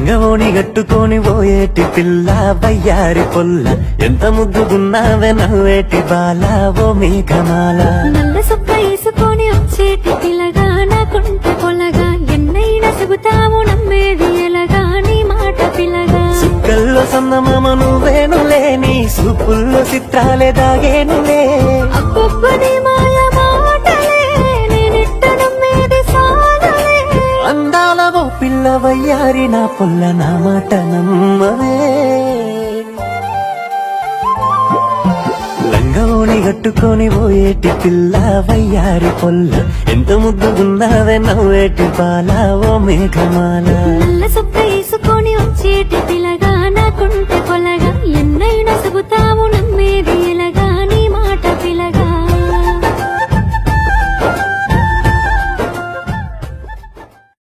లంగవోని గట్టుకొని పోయేటి పిల్ల వయ్యారి పొల్ల ఎంత ముద్దుగున్నావే నవ్వేటి బాల ఓ మేఘమాల నల్ల సొక్క వేసుకొని వచ్చేటి పిల్లగా నాకుంటే పొలగా ఎన్నైనా చెబుతావు నమ్మేది ఎలాగా నీ మాట పిల్లగా సుక్కల్లో సన్నమామ నువ్వేనులే నీ సూపుల్లో చిత్రాలే దాగేనులే అబ్బబ్బని మాయ మాటలే నేనెట్ట నమ్మేది సాలలే అందాల ఓ పిల్ల వయ్యారి నా పొల్ల నా మాట నమ్మవే లంగవోని గట్టుకొని పోయేటి పిల్ల వయ్యారి పొల్ల ఎంత ముద్దుగున్నావే నవ్వేటి బాల ఓ మేఘమాల నల్ల సొక్క వేసుకొని వచ్చేటి పిల్లగా నాకుంటే పొలగా ఎన్నైనా చెబుతా